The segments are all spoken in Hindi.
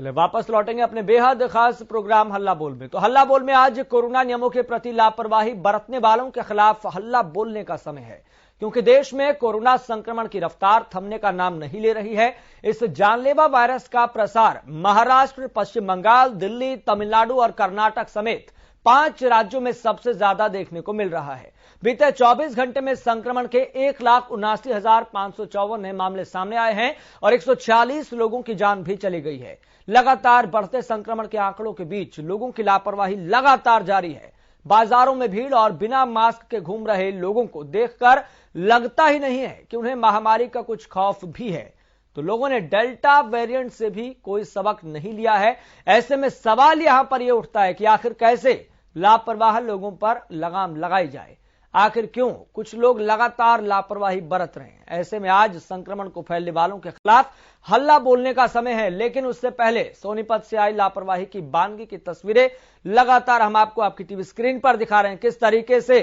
चले वापस लौटेंगे अपने बेहद खास प्रोग्राम हल्ला बोल में। तो हल्ला बोल में आज कोरोना नियमों के प्रति लापरवाही बरतने वालों के खिलाफ हल्ला बोलने का समय है, क्योंकि देश में कोरोना संक्रमण की रफ्तार थमने का नाम नहीं ले रही है। इस जानलेवा वायरस का प्रसार महाराष्ट्र, पश्चिम बंगाल, दिल्ली, तमिलनाडु और कर्नाटक समेत 5 राज्यों में सबसे ज्यादा देखने को मिल रहा है। बीते 24 घंटे में संक्रमण के 1,79,554 नए मामले सामने आए हैं और 146 लोगों की जान भी चली गई है। लगातार बढ़ते संक्रमण के आंकड़ों के बीच लोगों की लापरवाही लगातार जारी है। बाजारों में भीड़ और बिना मास्क के घूम रहे लोगों को देखकर लगता ही नहीं है कि उन्हें महामारी का कुछ खौफ भी है। तो लोगों ने डेल्टा वेरिएंट से भी कोई सबक नहीं लिया है। ऐसे में सवाल यहां पर यह उठता है कि आखिर कैसे लापरवाह लोगों पर लगाम लगाई जाए, आखिर क्यों कुछ लोग लगातार लापरवाही बरत रहे हैं। ऐसे में आज संक्रमण को फैलने वालों के खिलाफ हल्ला बोलने का समय है, लेकिन उससे पहले सोनीपत से आई लापरवाही की बानगी की तस्वीरें लगातार हम आपको आपकी टीवी स्क्रीन पर दिखा रहे हैं। किस तरीके से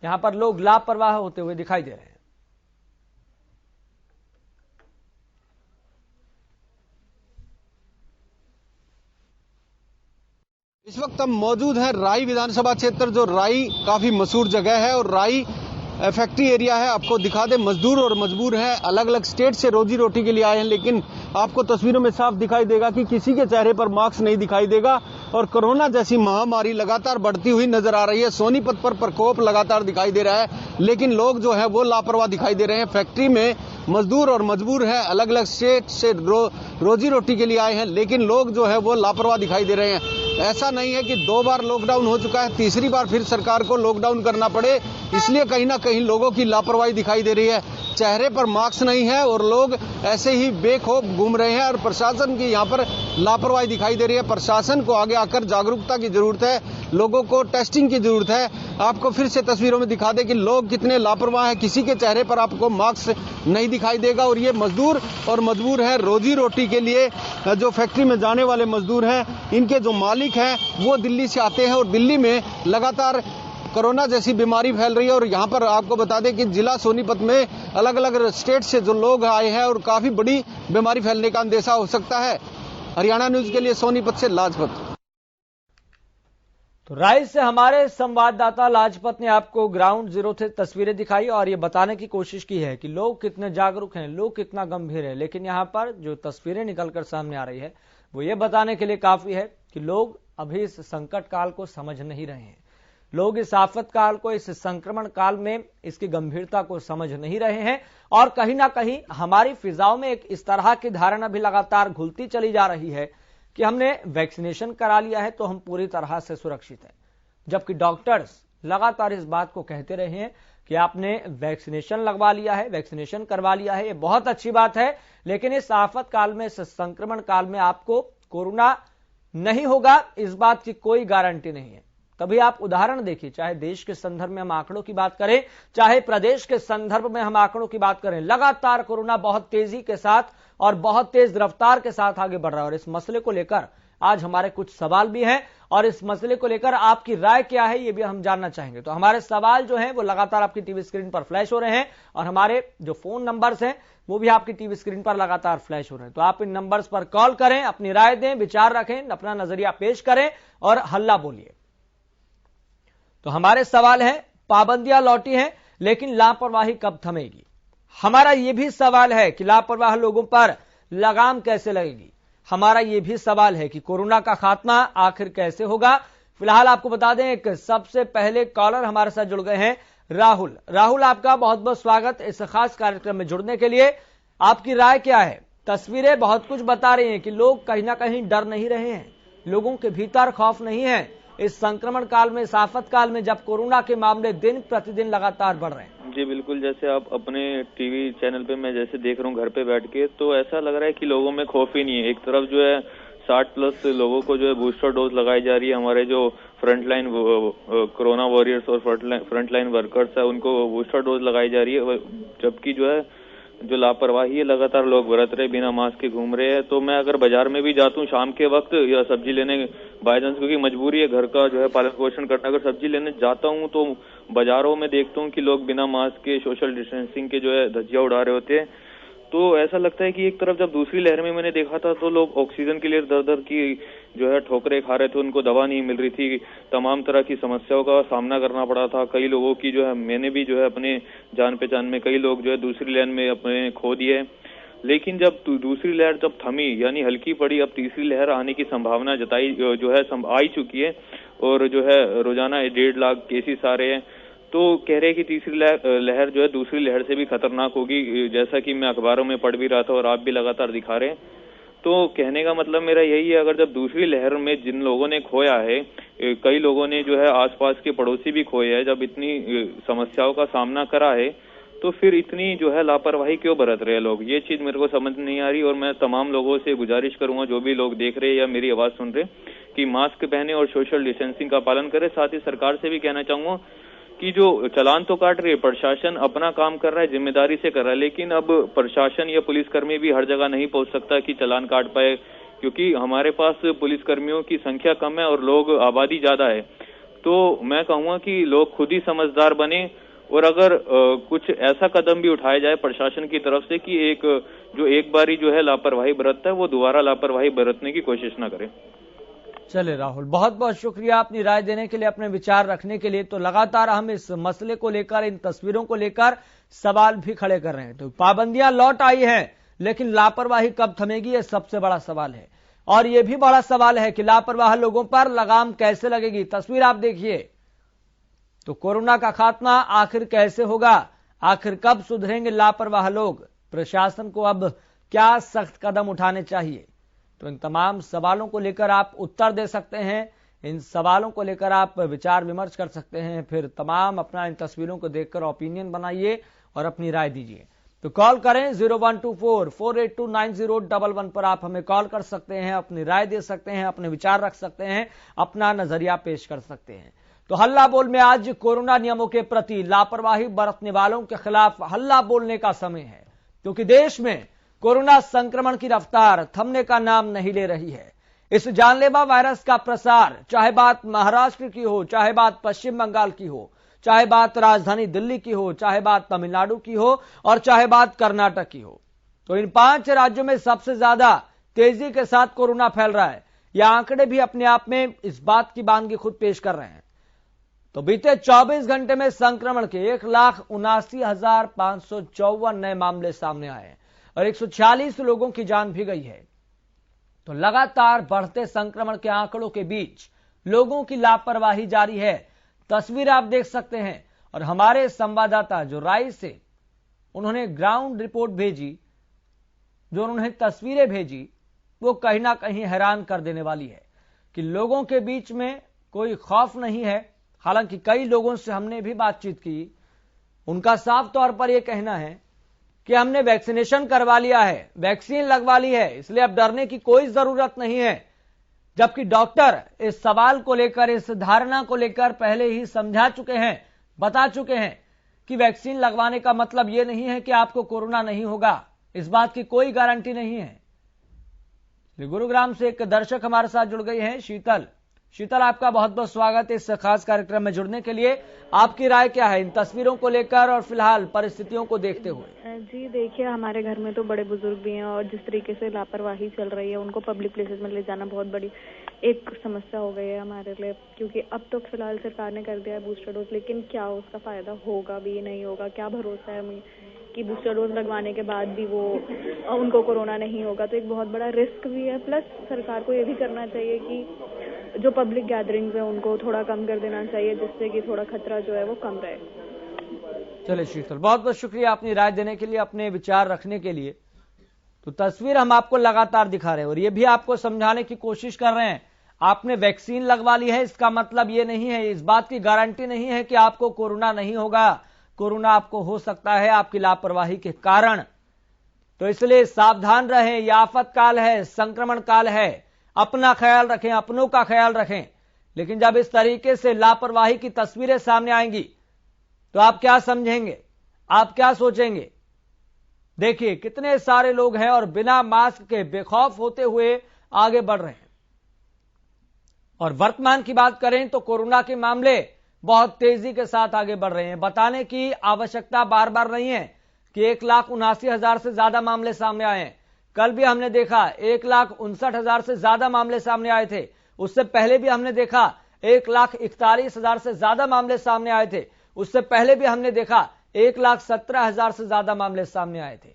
यहां पर लोग लापरवाह होते हुए दिखाई दे रहे हैं। इस वक्त हम मौजूद हैं राई विधानसभा क्षेत्र, जो राई काफी मशहूर जगह है और राई फैक्ट्री एरिया है। आपको दिखा दे, मजदूर और मजबूर हैं, अलग अलग स्टेट से रोजी रोटी के लिए आए हैं, लेकिन आपको तस्वीरों में साफ दिखाई देगा कि किसी के चेहरे पर मास्क नहीं दिखाई देगा और कोरोना जैसी महामारी लगातार बढ़ती हुई नजर आ रही है। सोनीपत पर प्रकोप लगातार दिखाई दे रहा है, लेकिन लोग जो है वो लापरवाह दिखाई दे रहे हैं। फैक्ट्री में मजदूर और मजबूर हैं, अलग अलग स्टेट से रोजी रोटी के लिए आए हैं, लेकिन लोग जो है वो लापरवाह दिखाई दे रहे हैं। ऐसा नहीं है कि 2 बार लॉकडाउन हो चुका है, तीसरी बार फिर सरकार को लॉकडाउन करना पड़े, इसलिए कहीं ना कहीं लोगों की लापरवाही दिखाई दे रही है। चेहरे पर मास्क नहीं है और लोग ऐसे ही बेखौफ घूम रहे हैं और प्रशासन की यहाँ पर लापरवाही दिखाई दे रही है। प्रशासन को आगे आकर जागरूकता की जरूरत है, लोगों को टेस्टिंग की जरूरत है। आपको फिर से तस्वीरों में दिखा दे कि लोग कितने लापरवाह हैं, किसी के चेहरे पर आपको मास्क नहीं दिखाई देगा। और ये मजदूर और मजबूर है, रोजी रोटी के लिए जो फैक्ट्री में जाने वाले मजदूर हैं, इनके जो मालिक हैं वो दिल्ली से आते हैं और दिल्ली में लगातार कोरोना जैसी बीमारी फैल रही है। और यहाँ पर आपको बता दें कि जिला सोनीपत में अलग अलग स्टेट से जो लोग आए हैं और काफी बड़ी बीमारी फैलने का अंदेशा हो सकता है। हरियाणा न्यूज के लिए सोनीपत से लाजपत। तो राय से हमारे संवाददाता लाजपत ने आपको ग्राउंड जीरो से तस्वीरें दिखाई और ये बताने की कोशिश की है कि लोग कितने जागरूक हैं, लोग कितना गंभीर है। लेकिन यहाँ पर जो तस्वीरें निकलकर सामने आ रही है वो ये बताने के लिए काफी है कि लोग अभी इस संकट काल को समझ नहीं रहे हैं। लोग इस आफत काल को, इस संक्रमण काल में इसकी गंभीरता को समझ नहीं रहे हैं और कहीं ना कहीं हमारी फिजाओं में एक इस तरह की धारणा भी लगातार घुलती चली जा रही है कि हमने वैक्सीनेशन करा लिया है तो हम पूरी तरह से सुरक्षित हैं, जबकि डॉक्टर्स लगातार इस बात को कहते रहे हैं कि आपने वैक्सीनेशन लगवा लिया है, वैक्सीनेशन करवा लिया है, ये बहुत अच्छी बात है, लेकिन इस आफत काल में, इस संक्रमण काल में आपको कोरोना नहीं होगा, इस बात की कोई गारंटी नहीं है। तभी आप उदाहरण देखिए, चाहे देश के संदर्भ में हम आंकड़ों की बात करें, चाहे प्रदेश के संदर्भ में हम आंकड़ों की बात करें, लगातार कोरोना बहुत तेजी के साथ और बहुत तेज रफ्तार के साथ आगे बढ़ रहा है। और इस मसले को लेकर आज हमारे कुछ सवाल भी हैं और इस मसले को लेकर आपकी राय क्या है ये भी हम जानना चाहेंगे। तो हमारे सवाल जो हैं वो लगातार आपकी टीवी स्क्रीन पर फ्लैश हो रहे हैं और हमारे जो फोन नंबर्स हैं वो भी आपकी टीवी स्क्रीन पर लगातार फ्लैश हो रहे हैं। तो आप इन नंबर्स पर कॉल करें, अपनी राय दें, विचार रखें, अपना नजरिया पेश करें और हल्ला बोलिए। तो हमारे सवाल हैं, पाबंदियां लौटी हैं लेकिन लापरवाही कब थमेगी। हमारा यह भी सवाल है कि लापरवाह लोगों पर लगाम कैसे लगेगी। हमारा यह भी सवाल है कि कोरोना का खात्मा आखिर कैसे होगा। फिलहाल आपको बता दें, एक सबसे पहले कॉलर हमारे साथ जुड़ गए हैं, राहुल। राहुल, आपका बहुत बहुत स्वागत इस खास कार्यक्रम में जुड़ने के लिए। आपकी राय क्या है? तस्वीरें बहुत कुछ बता रही हैं कि लोग कहीं ना कहीं डर नहीं रहे हैं, लोगों के भीतर खौफ नहीं है इस संक्रमण काल में, इस आफत काल में, जब कोरोना के मामले दिन प्रतिदिन लगातार बढ़ रहे हैं। जी बिल्कुल, जैसे आप अपने टीवी चैनल पे मैं जैसे देख रहा हूँ घर पे बैठ के, तो ऐसा लग रहा है कि लोगों में खौफ ही नहीं है। एक तरफ जो है 60+ लोगों को जो है बूस्टर डोज लगाई जा रही है, हमारे जो फ्रंटलाइन कोरोना वॉरियर्स और फ्रंटलाइन वर्कर्स है उनको बूस्टर डोज लगाई जा रही है, जबकि जो है जो लापरवाही है लगातार लोग बरत रहे, बिना मास्क के घूम रहे हैं। तो मैं अगर बाजार में भी जाता हूँ शाम के वक्त या सब्जी लेने बाय चांस, क्योंकि मजबूरी है घर का जो है पालन पोषण करना, अगर सब्जी लेने जाता हूँ तो बाजारों में देखता हूँ कि लोग बिना मास्क के, सोशल डिस्टेंसिंग के जो है धज्जियां उड़ा रहे होते हैं। तो ऐसा लगता है कि एक तरफ जब दूसरी लहर में मैंने देखा था तो लोग ऑक्सीजन के लिए दर दर की जो है ठोकरें खा रहे थे, उनको दवा नहीं मिल रही थी, तमाम तरह की समस्याओं का सामना करना पड़ा था। कई लोगों की जो है, मैंने भी जो है अपने जान पहचान में कई लोग जो है दूसरी लहर में अपने खो दिए। लेकिन जब दूसरी लहर जब थमी यानी हल्की पड़ी, अब तीसरी लहर आने की संभावना जताई जो है आई चुकी है और जो है रोजाना 1.5 लाख केसेस आ रहे हैं, तो कह रहे हैं कि तीसरी लहर जो है दूसरी लहर से भी खतरनाक होगी, जैसा कि मैं अखबारों में पढ़ भी रहा था और आप भी लगातार दिखा रहे हैं। तो कहने का मतलब मेरा यही है, अगर जब दूसरी लहर में जिन लोगों ने खोया है, कई लोगों ने जो है आसपास के पड़ोसी भी खोए हैं, जब इतनी समस्याओं का सामना करा है तो फिर इतनी जो है लापरवाही क्यों बरत रहे हैं लोग, ये चीज मेरे को समझ नहीं आ रही। और मैं तमाम लोगों से गुजारिश करूंगा, जो भी लोग देख रहे हैं या मेरी आवाज सुन रहे, कि मास्क पहने और सोशल डिस्टेंसिंग का पालन करें। साथ ही सरकार से भी कहना चाहूंगा कि जो चालान तो काट रही है, प्रशासन अपना काम कर रहा है, जिम्मेदारी से कर रहा है, लेकिन अब प्रशासन या पुलिसकर्मी भी हर जगह नहीं पहुंच सकता कि चालान काट पाए, क्योंकि हमारे पास पुलिसकर्मियों की संख्या कम है और लोग आबादी ज्यादा है। तो मैं कहूंगा कि लोग खुद ही समझदार बने और अगर कुछ ऐसा कदम भी उठाया जाए प्रशासन की तरफ से कि एक बारी जो है लापरवाही बरतता है वो दोबारा लापरवाही बरतने की कोशिश ना करे। चले राहुल, बहुत बहुत शुक्रिया अपनी राय देने के लिए, अपने विचार रखने के लिए। तो लगातार हम इस मसले को लेकर, इन तस्वीरों को लेकर सवाल भी खड़े कर रहे हैं। तो पाबंदियां लौट आई हैं, लेकिन लापरवाही कब थमेगी, ये सबसे बड़ा सवाल है। और यह भी बड़ा सवाल है कि लापरवाह लोगों पर लगाम कैसे लगेगी। तस्वीर आप देखिए, तो कोरोना का खात्मा आखिर कैसे होगा, आखिर कब सुधरेंगे लापरवाह लोग, प्रशासन को अब क्या सख्त कदम उठाने चाहिए। तो इन तमाम सवालों को लेकर आप उत्तर दे सकते हैं, इन सवालों को लेकर आप विचार विमर्श कर सकते हैं, फिर तमाम अपना इन तस्वीरों को देखकर ओपिनियन बनाइए और अपनी राय दीजिए। तो कॉल करें 0124-482-9011 पर आप हमें कॉल कर सकते हैं, अपनी राय दे सकते हैं, अपने विचार रख सकते हैं, अपना नजरिया पेश कर सकते हैं। तो हल्ला बोल में आज कोरोना नियमों के प्रति लापरवाही बरतने वालों के खिलाफ हल्ला बोलने का समय है, क्योंकि देश में कोरोना संक्रमण की रफ्तार थमने का नाम नहीं ले रही है। इस जानलेवा वायरस का प्रसार, चाहे बात महाराष्ट्र की हो, चाहे बात पश्चिम बंगाल की हो, चाहे बात राजधानी दिल्ली की हो, चाहे बात तमिलनाडु की हो और चाहे बात कर्नाटक की हो, तो इन 5 राज्यों में सबसे ज्यादा तेजी के साथ कोरोना फैल रहा है। यह आंकड़े भी अपने आप में इस बात की बानगी खुद पेश कर रहे हैं। तो बीते 24 घंटे में संक्रमण के 1,79,554 नए मामले सामने आए हैं और 146 लोगों की जान भी गई है। तो लगातार बढ़ते संक्रमण के आंकड़ों के बीच लोगों की लापरवाही जारी है। तस्वीर आप देख सकते हैं और हमारे संवाददाता जो राई से उन्होंने ग्राउंड रिपोर्ट भेजी, जो उन्होंने तस्वीरें भेजी, वो कहीं ना कहीं हैरान कर देने वाली है कि लोगों के बीच में कोई खौफ नहीं है। हालांकि कई लोगों से हमने भी बातचीत की, उनका साफ तौर पर यह कहना है कि हमने वैक्सीनेशन करवा लिया है, वैक्सीन लगवा ली है, इसलिए अब डरने की कोई जरूरत नहीं है। जबकि डॉक्टर इस सवाल को लेकर, इस धारणा को लेकर पहले ही समझा चुके हैं, बता चुके हैं कि वैक्सीन लगवाने का मतलब यह नहीं है कि आपको कोरोना नहीं होगा, इस बात की कोई गारंटी नहीं है। गुरुग्राम से एक दर्शक हमारे साथ जुड़ गई हैं, शीतल। शीतल, आपका बहुत बहुत स्वागत है इस खास कार्यक्रम में जुड़ने के लिए। आपकी राय क्या है इन तस्वीरों को लेकर और फिलहाल परिस्थितियों को देखते हुए? जी देखिए, हमारे घर में तो बड़े बुजुर्ग भी हैं और जिस तरीके से लापरवाही चल रही है, उनको पब्लिक प्लेसेस में ले जाना बहुत बड़ी एक समस्या हो गई है हमारे लिए। क्योंकि अब तो फिलहाल सरकार ने कर दिया है बूस्टर डोज, लेकिन क्या उसका फायदा होगा भी नहीं होगा, क्या भरोसा है हमें कि बूस्टर डोज लगवाने के बाद भी उनको कोरोना नहीं होगा। तो एक बहुत बड़ा रिस्क भी है। प्लस सरकार को ये भी करना चाहिए कि जो पब्लिक गैदरिंग्स है उनको थोड़ा कम कर देना चाहिए, जिससे कि थोड़ा खतरा जो है वो कम रहे। चलिए शीतल, बहुत बहुत शुक्रिया अपनी राय देने के लिए, अपने विचार रखने के लिए। तो तस्वीर हम आपको लगातार दिखा रहे हैं और ये भी आपको समझाने की कोशिश कर रहे हैं, आपने वैक्सीन लगवा ली है इसका मतलब ये नहीं है, इस बात की गारंटी नहीं है कि आपको कोरोना नहीं होगा। कोरोना आपको हो सकता है आपकी लापरवाही के कारण। तो इसलिए सावधान रहें, यह आफत काल है, संक्रमण काल है, अपना ख्याल रखें, अपनों का ख्याल रखें। लेकिन जब इस तरीके से लापरवाही की तस्वीरें सामने आएंगी तो आप क्या समझेंगे, आप क्या सोचेंगे? देखिए कितने सारे लोग हैं और बिना मास्क के बेखौफ होते हुए आगे बढ़ रहे हैं। और वर्तमान की बात करें तो कोरोना के मामले बहुत तेजी के साथ आगे बढ़ रहे हैं। बताने की आवश्यकता बार बार नहीं है कि 1,79,000 से ज्यादा मामले सामने आए हैं। कल भी हमने देखा 1,59,000 से ज्यादा मामले सामने आए थे। उससे पहले भी हमने देखा 1,41,000 से ज्यादा मामले सामने आए थे। उससे पहले भी हमने देखा 1,17,000 से ज्यादा मामले सामने आए थे।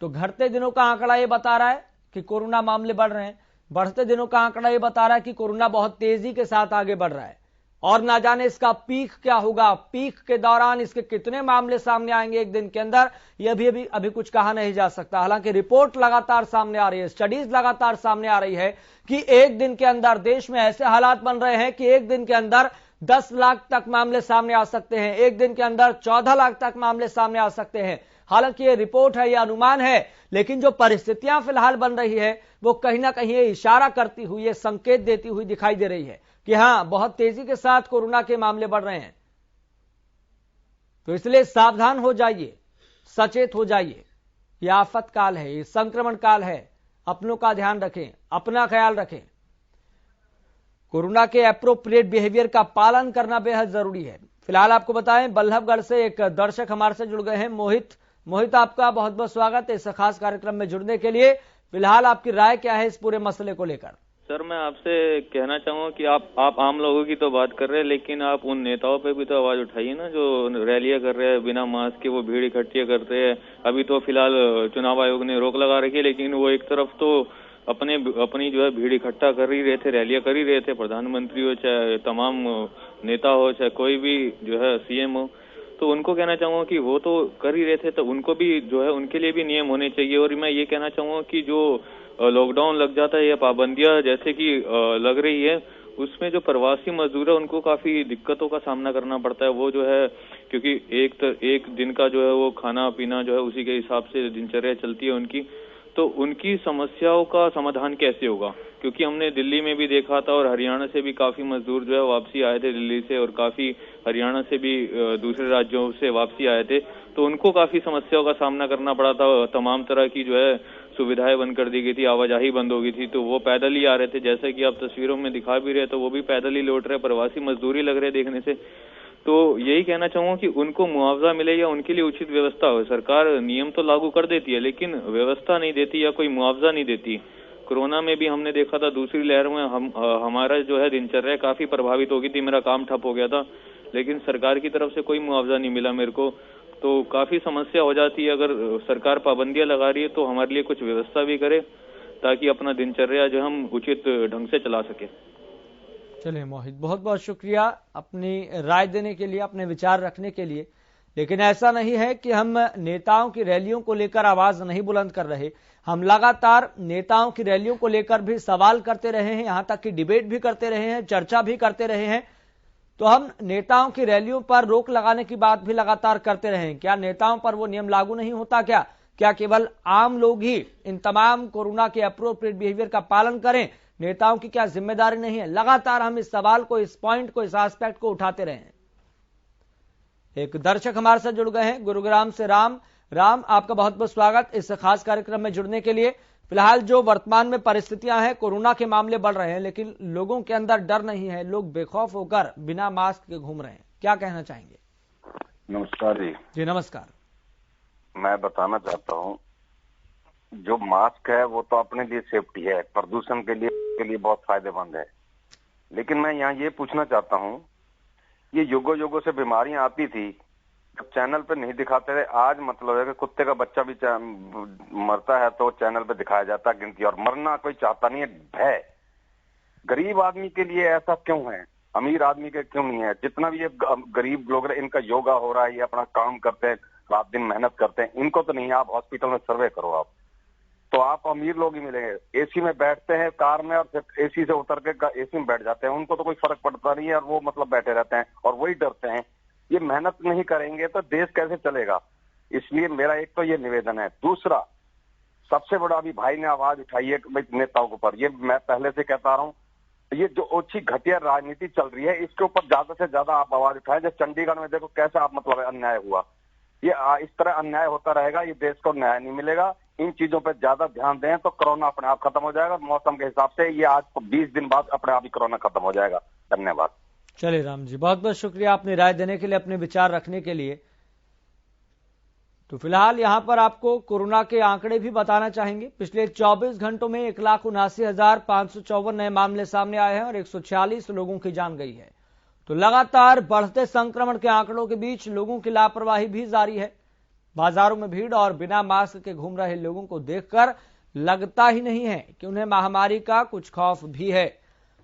तो घटते दिनों का आंकड़ा यह बता रहा है कि कोरोना मामले बढ़ रहे हैं, बढ़ते दिनों का आंकड़ा यह बता रहा है कि कोरोना बहुत तेजी के साथ आगे बढ़ रहा है। और ना जाने इसका पीक क्या होगा, पीक के दौरान इसके कितने मामले सामने आएंगे एक दिन के अंदर, यह भी अभी कुछ कहा नहीं जा सकता। हालांकि रिपोर्ट लगातार सामने आ रही है, स्टडीज लगातार सामने आ रही है कि एक दिन के अंदर देश में ऐसे हालात बन रहे हैं कि एक दिन के अंदर 10 लाख तक मामले सामने आ सकते हैं, एक दिन के अंदर 14 लाख तक मामले सामने आ सकते हैं। हालांकि ये रिपोर्ट है, यह अनुमान है, लेकिन जो परिस्थितियां फिलहाल बन रही है वो कहीं ना कहीं इशारा करती हुई, ये संकेत देती हुई दिखाई दे रही है कि हां, बहुत तेजी के साथ कोरोना के मामले बढ़ रहे हैं। तो इसलिए सावधान हो जाइए, सचेत हो जाइए। यह आफत काल है, ये संक्रमण काल है। अपनों का ध्यान रखें, अपना ख्याल रखें। कोरोना के एप्रोप्रिएट बिहेवियर का पालन करना बेहद जरूरी है। फिलहाल आपको बताएं, बल्लभगढ़ से एक दर्शक हमारे से जुड़ गए हैं, मोहित, आपका बहुत बहुत स्वागत है इस खास कार्यक्रम में जुड़ने के लिए। फिलहाल आपकी राय क्या है इस पूरे मसले को लेकर? सर, मैं आपसे कहना चाहूंगा कि आप आम लोगों की तो बात कर रहे हैं, लेकिन आप उन नेताओं पे भी तो आवाज उठाइए ना जो रैलियां कर रहे हैं बिना मास्क के, वो भीड़ इकट्ठियां करते हैं। अभी तो फिलहाल चुनाव आयोग ने रोक लगा रखी है, लेकिन वो एक तरफ तो अपनी जो है भीड़ इकट्ठा कर ही रहे थे, रैलियां कर ही रहे थे। प्रधानमंत्री हो, चाहे तमाम नेता हो, चाहे कोई भी जो है सीएम हो, तो उनको कहना चाहूंगा कि वो तो कर ही रहे थे, तो उनको भी जो है उनके लिए भी नियम होने चाहिए। और मैं ये कहना चाहूंगा कि जो लॉकडाउन लग जाता है या पाबंदियां जैसे कि लग रही है, उसमें जो प्रवासी मजदूर है उनको काफी दिक्कतों का सामना करना पड़ता है। वो जो है, क्योंकि एक दिन का जो है वो खाना पीना जो है उसी के हिसाब से दिनचर्या चलती है उनकी, तो उनकी समस्याओं का समाधान कैसे होगा? क्योंकि हमने दिल्ली में भी देखा था और हरियाणा से भी काफी मजदूर जो है वापसी आए थे दिल्ली से, और काफी हरियाणा से भी दूसरे राज्यों से वापसी आए थे, तो उनको काफी समस्याओं का सामना करना पड़ा था। तमाम तरह की जो है सुविधाएं बंद कर दी गई थी, आवाजाही बंद हो गई थी, तो वो पैदल ही आ रहे थे। जैसे कि आप तस्वीरों में दिखा भी रहे, तो वो भी पैदल ही लौट रहे, प्रवासी मजदूरी लग रहे देखने से। तो यही कहना चाहूंगा कि उनको मुआवजा मिले या उनके लिए उचित व्यवस्था हो। सरकार नियम तो लागू कर देती है, लेकिन व्यवस्था नहीं देती या कोई मुआवजा नहीं देती। कोरोना में भी हमने देखा था, दूसरी लहर में हमारा जो है दिनचर्या काफी प्रभावित हो गई थी, मेरा काम ठप हो गया था, लेकिन सरकार की तरफ से कोई मुआवजा नहीं मिला मेरे को। तो काफी समस्या हो जाती है। अगर सरकार पाबंदियां लगा रही है तो हमारे लिए कुछ व्यवस्था भी करे, ताकि अपना दिनचर्या जो हम उचित ढंग से चला सके। चलिए मोहित, बहुत बहुत शुक्रिया अपनी राय देने के लिए, अपने विचार रखने के लिए। लेकिन ऐसा नहीं है कि हम नेताओं की रैलियों को लेकर आवाज नहीं बुलंद कर रहे। हम लगातार नेताओं की रैलियों को लेकर भी सवाल करते रहे हैं, यहां तक कि डिबेट भी करते रहे हैं, चर्चा भी करते रहे हैं। तो हम नेताओं की रैलियों पर रोक लगाने की बात भी लगातार करते रहे हैं। क्या नेताओं पर वो नियम लागू नहीं होता? क्या केवल आम लोग ही इन तमाम कोरोना के एप्रोप्रिएट बिहेवियर का पालन करें? नेताओं की क्या जिम्मेदारी नहीं है? लगातार हम इस सवाल को, इस पॉइंट को, इस एस्पेक्ट को उठाते रहे हैं। एक दर्शक हमारे साथ जुड़ गए हैं गुरुग्राम से, राम, आपका बहुत बहुत स्वागत इस खास कार्यक्रम में जुड़ने के लिए। फिलहाल जो वर्तमान में परिस्थितियां हैं, कोरोना के मामले बढ़ रहे हैं, लेकिन लोगों के अंदर डर नहीं है, लोग बेखौफ होकर बिना मास्क के घूम रहे हैं। क्या कहना चाहेंगे? नमस्कार जी। नमस्कार। मैं बताना चाहता हूँ, जो मास्क है वो तो अपने लिए सेफ्टी है, प्रदूषण के लिए बहुत फायदेमंद है। लेकिन मैं यहाँ ये पूछना चाहता हूँ, ये युगों से बीमारियां आती थी, चैनल पे नहीं दिखाते थे। आज मतलब है कि कुत्ते का बच्चा भी मरता है तो चैनल पे दिखाया जाता है गिनती, और मरना कोई चाहता नहीं है। भय गरीब आदमी के लिए ऐसा क्यों है, अमीर आदमी के क्यों नहीं है? जितना भी ये गरीब लोग इनका योगा हो रहा है, ये अपना काम करते हैं, रात दिन मेहनत करते हैं, इनको तो नहीं है। आप हॉस्पिटल में सर्वे करो आप, तो आप अमीर लोग ही मिलेंगे। एसी में बैठते हैं कार में, और फिर एसी से उतर के एसी में बैठ जाते हैं, उनको तो कोई फर्क पड़ता नहीं है, और वो मतलब बैठे रहते हैं और वही डरते हैं। ये मेहनत नहीं करेंगे तो देश कैसे चलेगा? इसलिए मेरा एक तो ये निवेदन है। दूसरा, सबसे बड़ा अभी भाई ने आवाज उठाई है नेताओं के ऊपर, ये मैं पहले से कहता रहा हूँ, ये जो ओछी घटिया राजनीति चल रही है, इसके ऊपर ज्यादा से ज्यादा आप आवाज उठाएं। जब चंडीगढ़ में देखो कैसा आप मतलब अन्याय हुआ, ये इस तरह अन्याय होता रहेगा, ये देश को न्याय नहीं मिलेगा। इन चीजों पर ज्यादा ध्यान दें तो कोरोना अपने आप खत्म हो जाएगा। मौसम के हिसाब से ये आज 20 दिन बाद अपने आप ही कोरोना खत्म हो जाएगा। धन्यवाद। चलिए राम जी, बहुत बहुत शुक्रिया अपनी राय देने के लिए, अपने विचार रखने के लिए। तो फिलहाल यहां पर आपको कोरोना के आंकड़े भी बताना चाहेंगे। पिछले 24 घंटों में 1,79,554 नए मामले सामने आए हैं और 146 लोगों की जान गई है। तो लगातार बढ़ते संक्रमण के आंकड़ों के बीच लोगों की लापरवाही भी जारी है। बाजारों में भीड़ और बिना मास्क के घूम रहे लोगों को देखकर लगता ही नहीं है कि उन्हें महामारी का कुछ खौफ भी है।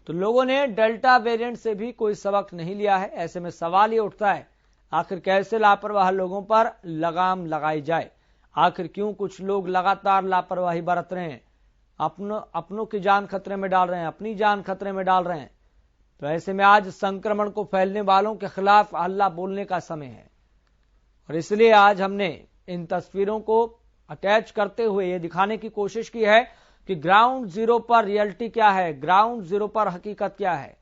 तो लोगों ने डेल्टा वेरिएंट से भी कोई सबक नहीं लिया है। ऐसे में सवाल ये उठता है, आखिर कैसे लापरवाह लोगों पर लगाम लगाई जाए? आखिर क्यों कुछ लोग लगातार लापरवाही बरत रहे हैं, अपनों की जान खतरे में डाल रहे हैं, अपनी जान खतरे में डाल रहे हैं? तो ऐसे में आज संक्रमण को फैलने वालों के खिलाफ हल्ला बोलने का समय है और इसलिए आज हमने इन तस्वीरों को अटैच करते हुए ये दिखाने की कोशिश की है कि ग्राउंड जीरो पर रियलिटी क्या है, ग्राउंड जीरो पर हकीकत क्या है।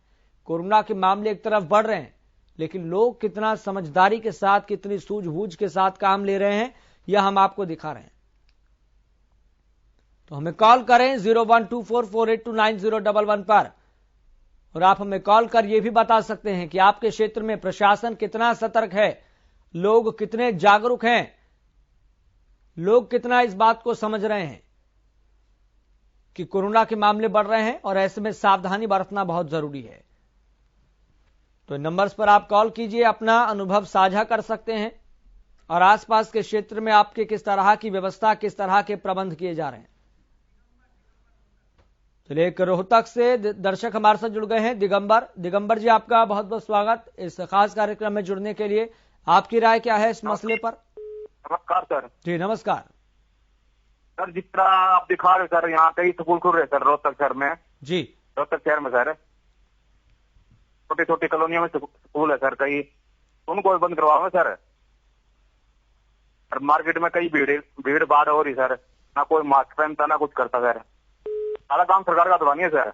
कोरोना के मामले एक तरफ बढ़ रहे हैं, लेकिन लोग कितना समझदारी के साथ, कितनी सूझबूझ के साथ काम ले रहे हैं, यह हम आपको दिखा रहे हैं। तो हमें कॉल करें 0124482901 पर और आप हमें कॉल कर यह भी बता सकते हैं कि आपके क्षेत्र में प्रशासन कितना सतर्क है, लोग कितने जागरूक हैं, लोग कितना इस बात को समझ रहे हैं कि कोरोना के मामले बढ़ रहे हैं और ऐसे में सावधानी बरतना बहुत जरूरी है। तो नंबर्स पर आप कॉल कीजिए, अपना अनुभव साझा कर सकते हैं और आसपास के क्षेत्र में आपके किस तरह की व्यवस्था, किस तरह के प्रबंध किए जा रहे हैं। चलिए, एक रोहतक से दर्शक हमारे साथ जुड़ गए हैं, दिगंबर जी, आपका बहुत बहुत स्वागत इस खास कार्यक्रम में जुड़ने के लिए। आपकी राय क्या है इस मसले पर? नमस्कार सर। जी नमस्कार सर, जिस तरह आप दिखा रहे सर, यहाँ कई स्कूल खुल रहे सर रोहतक शहर में। जी, रोहतक शहर में सर छोटी छोटी कॉलोनियों में स्कूल है सर, कई उनको बंद करवाओ सर। और मार्केट में कई भीड़ भाड़ हो रही सर, ना कोई मास्क पहनता ना कुछ करता सर। सारा काम सरकार का तो नहीं है सर।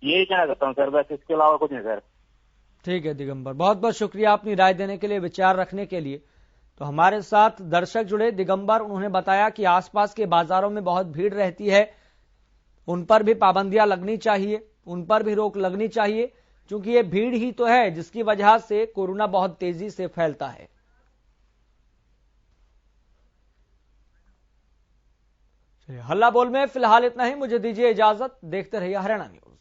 यही कहना चाहता हूँ सर, बस इसके अलावा कुछ नहीं सर। ठीक है दिगंबर, बहुत बहुत शुक्रिया अपनी राय देने के लिए, विचार रखने के लिए। तो हमारे साथ दर्शक जुड़े दिगंबर, उन्होंने बताया कि आसपास के बाजारों में बहुत भीड़ रहती है, उन पर भी पाबंदियां लगनी चाहिए, उन पर भी रोक लगनी चाहिए, क्योंकि ये भीड़ ही तो है जिसकी वजह से कोरोना बहुत तेजी से फैलता है। हल्ला बोल में फिलहाल इतना ही, मुझे दीजिए इजाजत, देखते रहिए हरियाणा न्यूज।